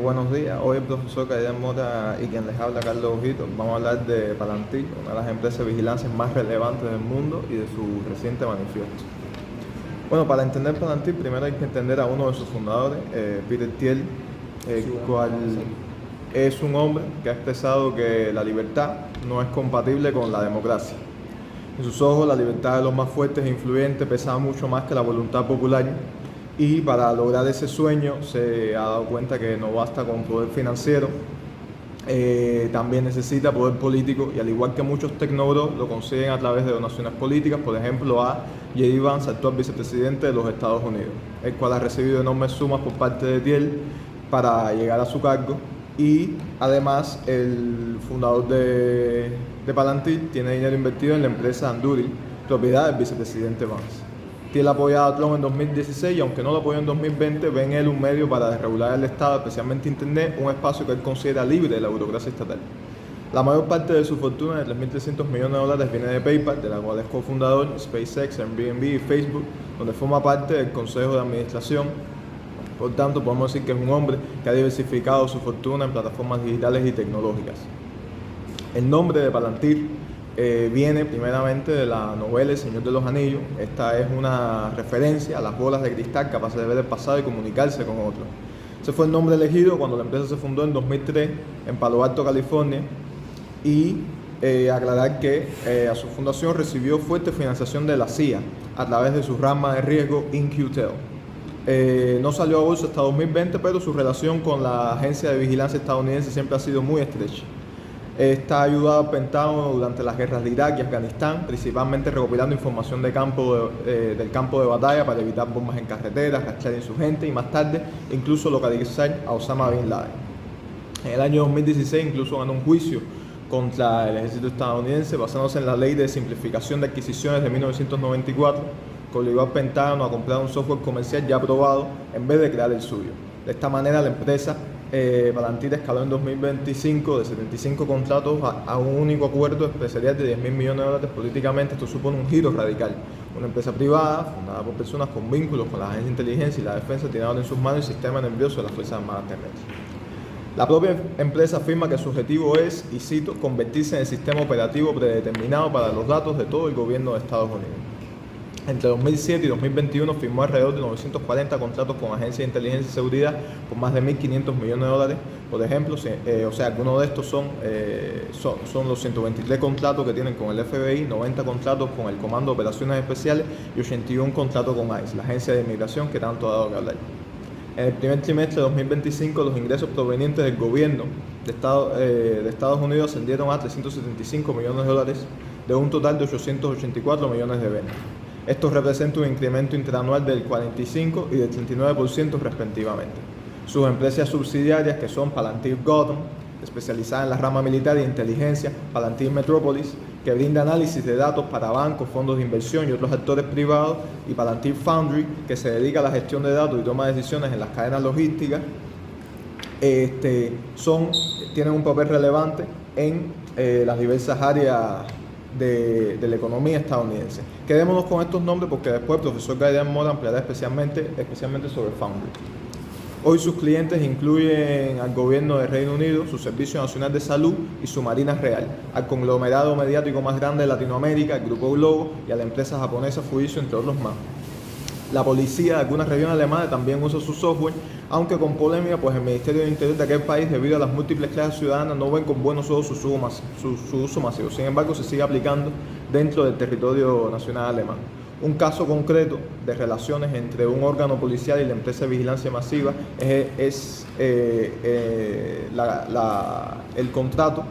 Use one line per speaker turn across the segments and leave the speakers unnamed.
Buenos días, hoy el profesor Gabriel Mora y quien les habla, Carlos Ojito. Vamos a hablar de Palantir, una de las empresas de vigilancia más relevantes del mundo y de su reciente manifiesto. Bueno, para entender Palantir, primero hay que entender a uno de sus fundadores, Peter Thiel, el cual es un hombre que ha expresado que la libertad no es compatible con la democracia. En sus ojos, la libertad de los más fuertes e influyentes pesa mucho más que la voluntad popular. Y para lograr ese sueño se ha dado cuenta que no basta con poder financiero, también necesita poder político, y al igual que muchos tecnólogos lo consiguen a través de donaciones políticas, por ejemplo a J.D. Vance, actual vicepresidente de los Estados Unidos, el cual ha recibido enormes sumas por parte de Thiel para llegar a su cargo. Y además el fundador de Palantir tiene dinero invertido en la empresa Anduril, propiedad del vicepresidente Vance. Thiel apoyado a Trump en 2016 y aunque no lo apoyó en 2020, ve en él un medio para desregular el Estado, especialmente Internet, un espacio que él considera libre de la burocracia estatal. La mayor parte de su fortuna, de $3.300 millones, viene de PayPal, de la cual es cofundador, SpaceX, Airbnb y Facebook, donde forma parte del Consejo de Administración. Por tanto, podemos decir que es un hombre que ha diversificado su fortuna en plataformas digitales y tecnológicas. El nombre de Palantir viene primeramente de la novela El Señor de los Anillos. Esta es una referencia a las bolas de cristal capaces de ver el pasado y comunicarse con otros. Ese fue el nombre elegido cuando la empresa se fundó en 2003 en Palo Alto, California, y aclarar que a su fundación recibió fuerte financiación de la CIA a través de su rama de riesgo In-Q-Tel. No salió a bolsa hasta 2020, pero su relación con la agencia de vigilancia estadounidense siempre ha sido muy estrecha. Está ayudado al Pentágono durante las guerras de Irak y Afganistán, principalmente recopilando información del campo de batalla para evitar bombas en carreteras, rastrear insurgentes y más tarde incluso localizar a Osama Bin Laden. En el año 2016 incluso ganó un juicio contra el ejército estadounidense basándose en la ley de simplificación de adquisiciones de 1994, que obligó al Pentágono a comprar un software comercial ya aprobado en vez de crear el suyo. De esta manera la empresa Palantir escaló en 2025 de 75 contratos a un único acuerdo empresarial de $10.000 millones. Políticamente esto supone un giro radical. Una empresa privada fundada por personas con vínculos con la agencia de inteligencia y la defensa tiene ahora en sus manos el sistema nervioso de las Fuerzas Armadas terrestres. La propia empresa afirma que su objetivo es, y cito, convertirse en el sistema operativo predeterminado para los datos de todo el gobierno de Estados Unidos. Entre 2007 y 2021 firmó alrededor de 940 contratos con agencias de inteligencia y seguridad por más de $1.500 millones. Por ejemplo, algunos de estos son los 123 contratos que tienen con el FBI, 90 contratos con el Comando de Operaciones Especiales y 81 contratos con ICE, la agencia de inmigración que tanto ha dado que hablar. En el primer trimestre de 2025, los ingresos provenientes del gobierno de Estados Unidos ascendieron a $375 millones de un total de 884 millones de ventas. Esto representa un incremento interanual del 45% y del 39% respectivamente. Sus empresas subsidiarias, que son Palantir Gotham, especializada en la rama militar e inteligencia, Palantir Metropolis, que brinda análisis de datos para bancos, fondos de inversión y otros actores privados, y Palantir Foundry, que se dedica a la gestión de datos y toma de decisiones en las cadenas logísticas, tienen un papel relevante en las diversas áreas de la economía estadounidense. Quedémonos con estos nombres porque después el profesor Gabriel Mora ampliará especialmente sobre Foundry. Hoy sus clientes incluyen al gobierno del Reino Unido, su Servicio Nacional de Salud y su Marina Real, al conglomerado mediático más grande de Latinoamérica, el Grupo Globo, y a la empresa japonesa Fujitsu, entre otros más. La policía de algunas regiones alemanas también usa su software, aunque con polémica, pues el Ministerio del Interior de aquel país, debido a las múltiples clases ciudadanas, no ven con buenos ojos su uso masivo. Sin embargo, se sigue aplicando dentro del territorio nacional alemán. Un caso concreto de relaciones entre un órgano policial y la empresa de vigilancia masiva es el contrato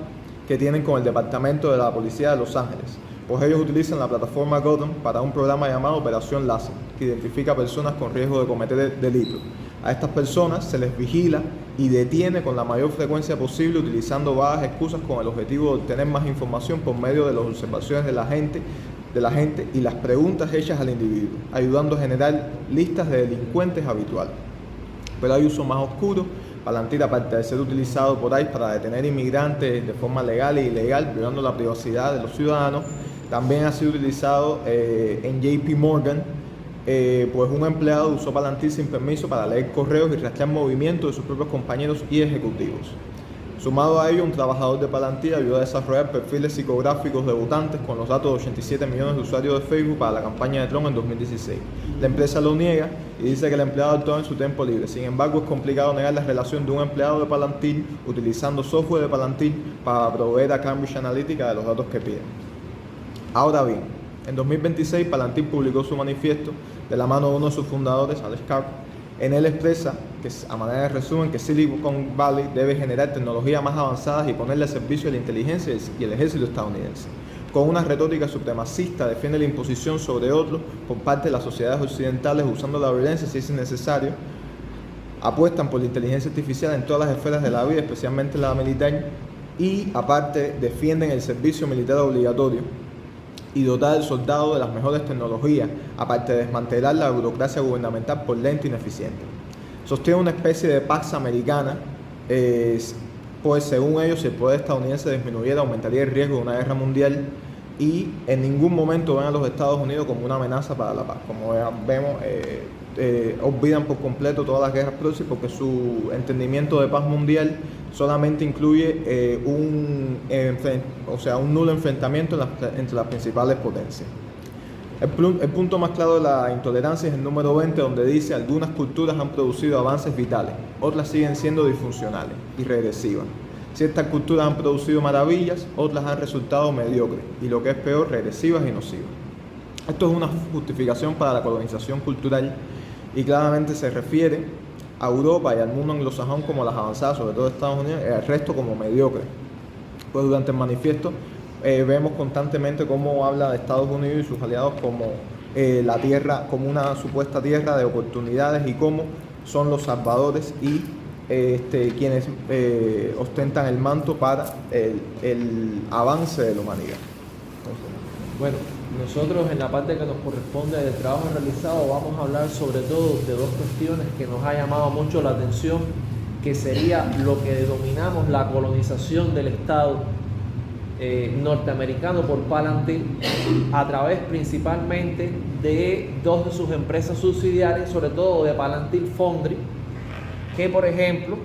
que tienen con el Departamento de la Policía de Los Ángeles. Pues ellos utilizan la plataforma Gotham para un programa llamado Operación Láser, que identifica personas con riesgo de cometer delitos. A estas personas se les vigila y detiene con la mayor frecuencia posible utilizando vagas excusas con el objetivo de obtener más información por medio de las observaciones de la gente y las preguntas hechas al individuo, ayudando a generar listas de delincuentes habituales. Pero hay uso más oscuro. Palantir, aparte de ser utilizado por ICE para detener inmigrantes de forma legal e ilegal, violando la privacidad de los ciudadanos, también ha sido utilizado en JP Morgan pues un empleado usó Palantir sin permiso para leer correos y rastrear movimientos de sus propios compañeros y ejecutivos. Sumado a ello, un trabajador de Palantir ayudó a desarrollar perfiles psicográficos de votantes con los datos de 87 millones de usuarios de Facebook para la campaña de Trump en 2016. La empresa lo niega y dice que el empleado actuó en su tiempo libre. Sin embargo, es complicado negar la relación de un empleado de Palantir utilizando software de Palantir para proveer a Cambridge Analytica de los datos que piden. Ahora bien, en 2026 Palantir publicó su manifiesto de la mano de uno de sus fundadores, Alex Karp. En él expresa, que a manera de resumen, que Silicon Valley debe generar tecnologías más avanzadas y ponerle a servicio de la inteligencia y el ejército estadounidense. Con una retórica supremacista defiende la imposición sobre otros por parte de las sociedades occidentales usando la violencia si es necesario. Apuestan por la inteligencia artificial en todas las esferas de la vida, especialmente la militar, y aparte defienden el servicio militar obligatorio y dotar al soldado de las mejores tecnologías, aparte de desmantelar la burocracia gubernamental por lenta e ineficiente. Sostiene una especie de Pax Americana, pues según ellos, si el poder estadounidense disminuyera, aumentaría el riesgo de una guerra mundial y en ningún momento ven a los Estados Unidos como una amenaza para la paz. Como vemos, olvidan por completo todas las guerras próximas porque su entendimiento de paz mundial solamente incluye un nulo enfrentamiento entre las principales potencias. El punto más claro de la intolerancia es el número 20, donde dice: algunas culturas han producido avances vitales, otras siguen siendo disfuncionales y regresivas. Ciertas culturas han producido maravillas, otras han resultado mediocres y, lo que es peor, regresivas y nocivas. Esto es una justificación para la colonización cultural y claramente se refiere a Europa y al mundo anglosajón como las avanzadas, sobre todo Estados Unidos, y al resto como mediocres. Pues durante el manifiesto vemos constantemente cómo habla de Estados Unidos y sus aliados como la tierra, como una supuesta tierra de oportunidades y cómo son los salvadores y quienes ostentan el manto para el avance de la humanidad.
Bueno, nosotros en la parte que nos corresponde del trabajo realizado vamos a hablar sobre todo de dos cuestiones que nos ha llamado mucho la atención, que sería lo que denominamos la colonización del Estado norteamericano por Palantir a través principalmente de dos de sus empresas subsidiarias, sobre todo de Palantir Foundry, que por ejemplo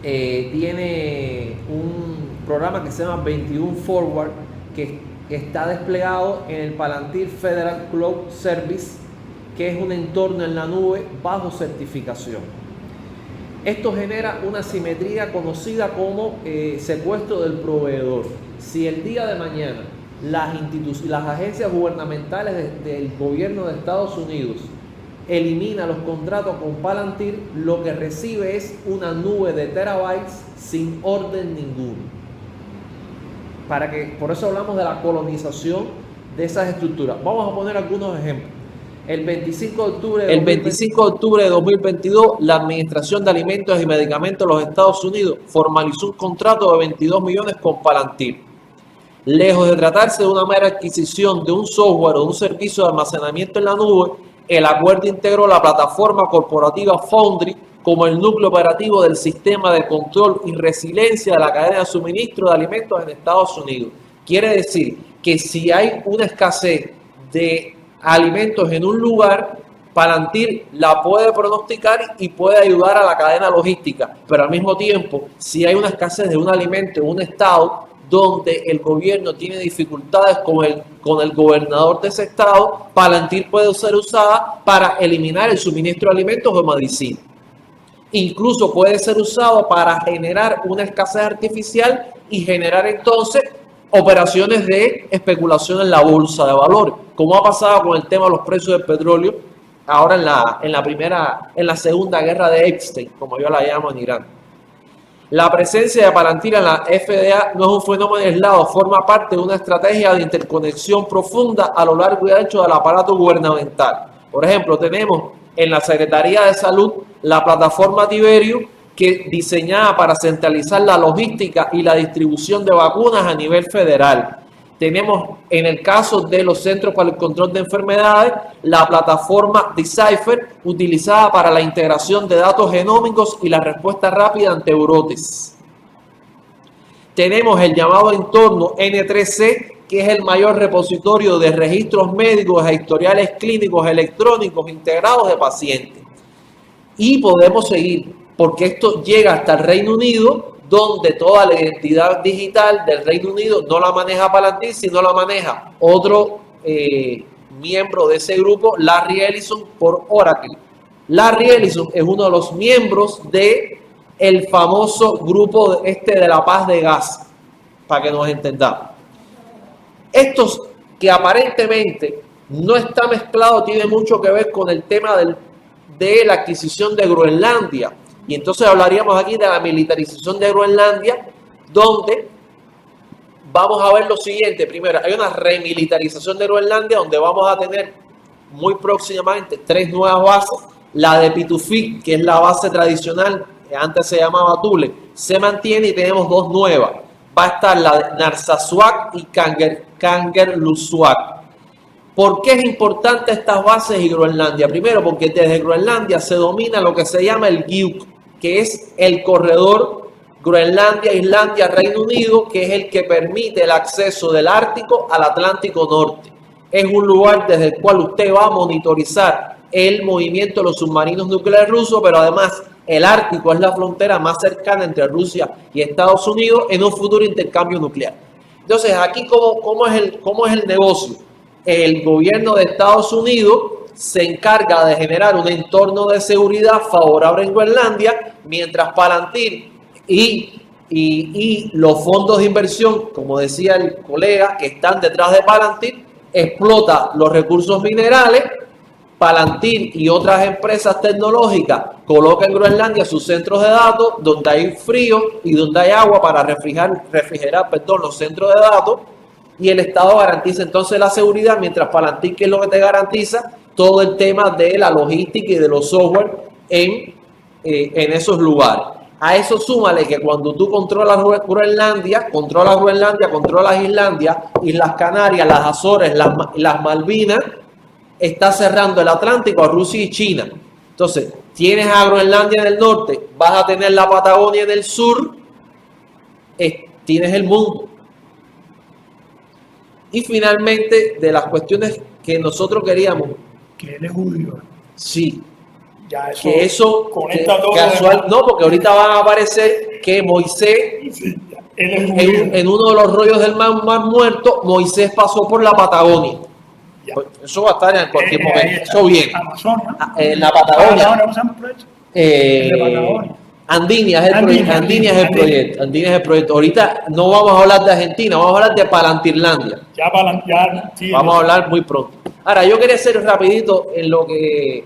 tiene un programa que se llama 21 Forward, que está desplegado en el Palantir Federal Cloud Service, que es un entorno en la nube bajo certificación. Esto genera una simetría conocida como secuestro del proveedor. Si el día de mañana las agencias gubernamentales del gobierno de Estados Unidos eliminan los contratos con Palantir, lo que recibe es una nube de terabytes sin orden ninguno. Por eso hablamos de la colonización de esas estructuras. Vamos a poner algunos ejemplos. El 25 de octubre de 2022, la Administración de Alimentos y Medicamentos de los Estados Unidos formalizó un contrato de 22 millones con Palantir. Lejos de tratarse de una mera adquisición de un software o un servicio de almacenamiento en la nube, el acuerdo integró la plataforma corporativa Foundry como el núcleo operativo del sistema de control y resiliencia de la cadena de suministro de alimentos en Estados Unidos. Quiere decir que si hay una escasez de alimentos en un lugar, Palantir la puede pronosticar y puede ayudar a la cadena logística, pero al mismo tiempo, si hay una escasez de un alimento en un estado donde el gobierno tiene dificultades con el gobernador de ese estado, Palantir puede ser usada para eliminar el suministro de alimentos o medicina. Incluso puede ser usado para generar una escasez artificial y generar entonces operaciones de especulación en la bolsa de valores, como ha pasado con el tema de los precios del petróleo ahora en la segunda guerra de Epstein, como yo la llamo en Irán. La presencia de Palantir en la FDA no es un fenómeno aislado, forma parte de una estrategia de interconexión profunda a lo largo y ancho del aparato gubernamental. Por ejemplo, tenemos en la Secretaría de Salud la plataforma Tiberium, que diseñada para centralizar la logística y la distribución de vacunas a nivel federal. Tenemos en el caso de los Centros para el Control de Enfermedades la plataforma Decipher, utilizada para la integración de datos genómicos y la respuesta rápida ante brotes. Tenemos el llamado entorno N3C, que es el mayor repositorio de registros médicos e historiales clínicos electrónicos integrados de pacientes. Y podemos seguir, porque esto llega hasta el Reino Unido, donde toda la identidad digital del Reino Unido no la maneja Palantir, sino la maneja otro miembro de ese grupo, Larry Ellison, por Oracle. Larry Ellison es uno de los miembros del famoso grupo de la paz de Gaza, para que nos entendamos. Estos que aparentemente no está mezclado, tiene mucho que ver con el tema de la adquisición de Groenlandia. Y entonces hablaríamos aquí de la militarización de Groenlandia, donde vamos a ver lo siguiente. Primero, hay una remilitarización de Groenlandia, donde vamos a tener muy próximamente 3 nuevas bases. La de Pituffik, que es la base tradicional, que antes se llamaba Thule, se mantiene y tenemos 2 nuevas. Va a estar la de Narsarsuaq y Kangerlussuaq. ¿Por qué es importante estas bases y Groenlandia? Primero, porque desde Groenlandia se domina lo que se llama el GIUK, que es el corredor Groenlandia, Islandia, Reino Unido, que es el que permite el acceso del Ártico al Atlántico Norte. Es un lugar desde el cual usted va a monitorizar el movimiento de los submarinos nucleares rusos, pero además el Ártico es la frontera más cercana entre Rusia y Estados Unidos en un futuro intercambio nuclear. Entonces, aquí, ¿cómo es el negocio? El gobierno de Estados Unidos se encarga de generar un entorno de seguridad favorable en Groenlandia, mientras Palantir y los fondos de inversión, como decía el colega, que están detrás de Palantir, explota los recursos minerales. Palantir y otras empresas tecnológicas colocan en Groenlandia sus centros de datos, donde hay frío y donde hay agua para refrigerar los centros de datos. Y el Estado garantiza entonces la seguridad, mientras Palantir, que es lo que te garantiza, todo el tema de la logística y de los software en esos lugares. A eso súmale que cuando tú controlas Groenlandia, controlas Islandia, Islas Canarias, las Azores, las Malvinas, estás cerrando el Atlántico a Rusia y China. Entonces, tienes a Groenlandia en el norte, vas a tener la Patagonia en el sur, tienes el mundo. Y finalmente, de las cuestiones que nosotros queríamos.
Que él es judío.
Sí.
Ya eso,
que eso
conecta todo.
casual, no, porque ahorita van a aparecer que Moisés,
Sí, él es judío.
en uno de los rollos del mar Muerto, Moisés pasó por la Patagonia.
Ya.
Eso va a estar en cualquier momento.
Ahí está.
Eso viene.
Amazonia.
En la Patagonia.
¿Cómo se llama el proyecto? De Patagonia.
Andinia es el proyecto. Andinia es el proyecto. Ahorita no vamos a hablar de Argentina, vamos a hablar de Palantirlandia.
Sí,
vamos a hablar muy pronto. Ahora, yo quería hacer rapidito en lo que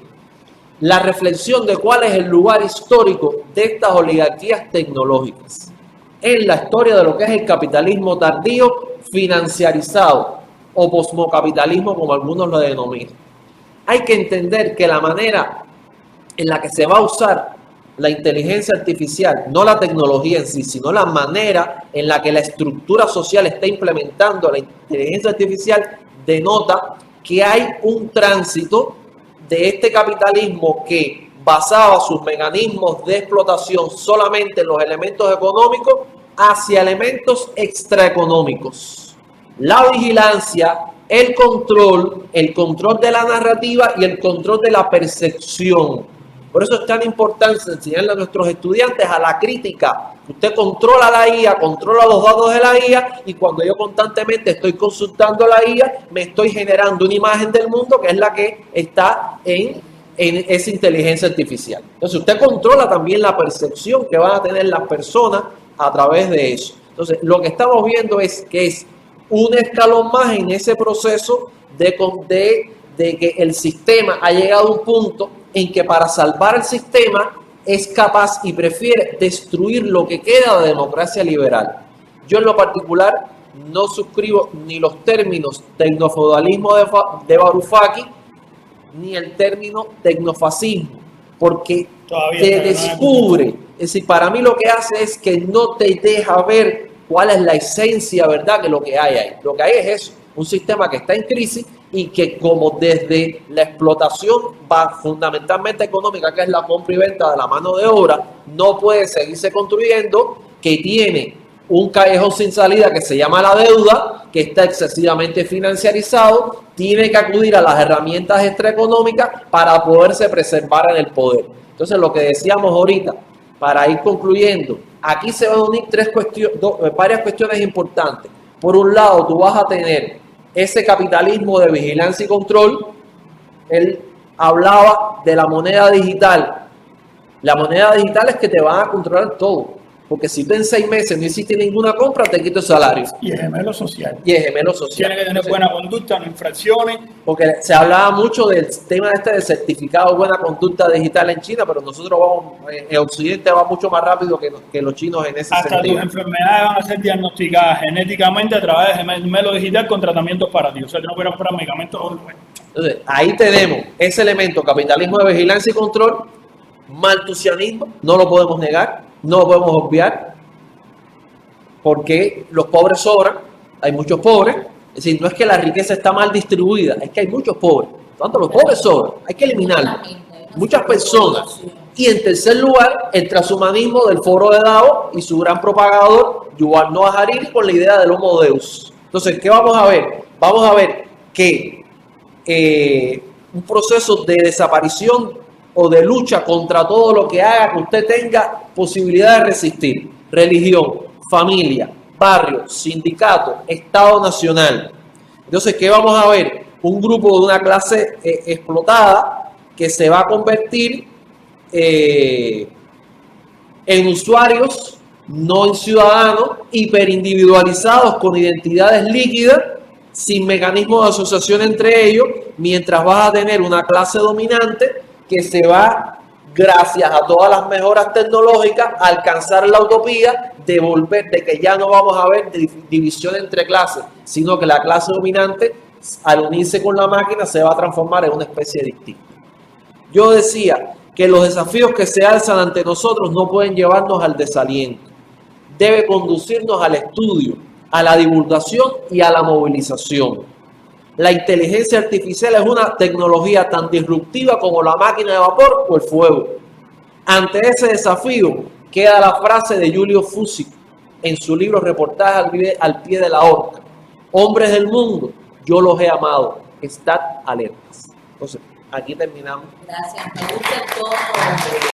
la reflexión de cuál es el lugar histórico de estas oligarquías tecnológicas en la historia de lo que es el capitalismo tardío financiarizado o posmocapitalismo, como algunos lo denominan. Hay que entender que la manera en la que se va a usar la inteligencia artificial, no la tecnología en sí, sino la manera en la que la estructura social está implementando la inteligencia artificial, denota que hay un tránsito de este capitalismo que basaba sus mecanismos de explotación solamente en los elementos económicos hacia elementos extraeconómicos. La vigilancia, el control de la narrativa y el control de la percepción. Por eso es tan importante enseñarle a nuestros estudiantes a la crítica. Usted controla la IA, controla los datos de la IA, y cuando yo constantemente estoy consultando la IA, me estoy generando una imagen del mundo que es la que está en esa inteligencia artificial. Entonces usted controla también la percepción que van a tener las personas a través de eso. Entonces lo que estamos viendo es que es un escalón más en ese proceso de que el sistema ha llegado a un punto en que para salvar el sistema es capaz y prefiere destruir lo que queda de democracia liberal. Yo en lo particular no suscribo ni los términos tecnofeudalismo de Varoufakis ni el término tecnofascismo, porque te descubre, es decir, para mí lo que hace es que no te deja ver cuál es la esencia, ¿verdad?, que lo que hay ahí. Lo que hay es eso, un sistema que está en crisis y que, como desde la explotación fundamentalmente económica, que es la compra y venta de la mano de obra, no puede seguirse construyendo, que tiene un callejón sin salida que se llama la deuda, que está excesivamente financiarizado, tiene que acudir a las herramientas extraeconómicas para poderse preservar en el poder. Entonces, lo que decíamos ahorita, para ir concluyendo, aquí se van a unir varias cuestiones importantes. Por un lado, tú vas a tener ese capitalismo de vigilancia y control. Él hablaba de la moneda digital. La moneda digital es que te van a controlar todo. Porque si tú en 6 meses no hiciste ninguna compra, te quito el salario.
Y el gemelo social.
Y el gemelo social.
Tiene que tener buena conducta, no infracciones.
Porque se hablaba mucho del tema del certificado de buena conducta digital en China, pero nosotros vamos, en Occidente va mucho más rápido que los chinos en ese
Hasta
sentido.
tus enfermedades van a ser diagnosticadas genéticamente a través de gemelo digital con tratamientos para ti. O sea, tú no puedes comprar medicamentos.
Entonces, ahí tenemos ese elemento, capitalismo de vigilancia y control, maltusianismo, no lo podemos negar, no lo podemos obviar, porque los pobres sobran, hay muchos pobres, es decir, no es que la riqueza está mal distribuida, es que hay muchos pobres, por tanto los pobres sobran, hay que eliminarlos, muchas personas. Y en tercer lugar, el transhumanismo del foro de Davos y su gran propagador, Yuval Noah Harari, con la idea del Homo Deus. Entonces, ¿qué vamos a ver? Vamos a ver que un proceso de desaparición o de lucha contra todo lo que haga que usted tenga posibilidad de resistir. Religión, familia, barrio, sindicato, Estado nacional. Entonces, ¿qué vamos a ver? Un grupo de una clase explotada que se va a convertir en usuarios, no en ciudadanos, hiperindividualizados con identidades líquidas, sin mecanismos de asociación entre ellos, mientras vas a tener una clase dominante que se va, gracias a todas las mejoras tecnológicas, a alcanzar la utopía de que ya no vamos a ver división entre clases, sino que la clase dominante, al unirse con la máquina, se va a transformar en una especie distinta. Yo decía que los desafíos que se alzan ante nosotros no pueden llevarnos al desaliento. Debe conducirnos al estudio, a la divulgación y a la movilización. La inteligencia artificial es una tecnología tan disruptiva como la máquina de vapor o el fuego. Ante ese desafío queda la frase de Julio Fusci en su libro Reportaje al pie de la horca. Hombres del mundo, yo los he amado. Estad alertas. Entonces, aquí terminamos.
Gracias. Me gusta el tono.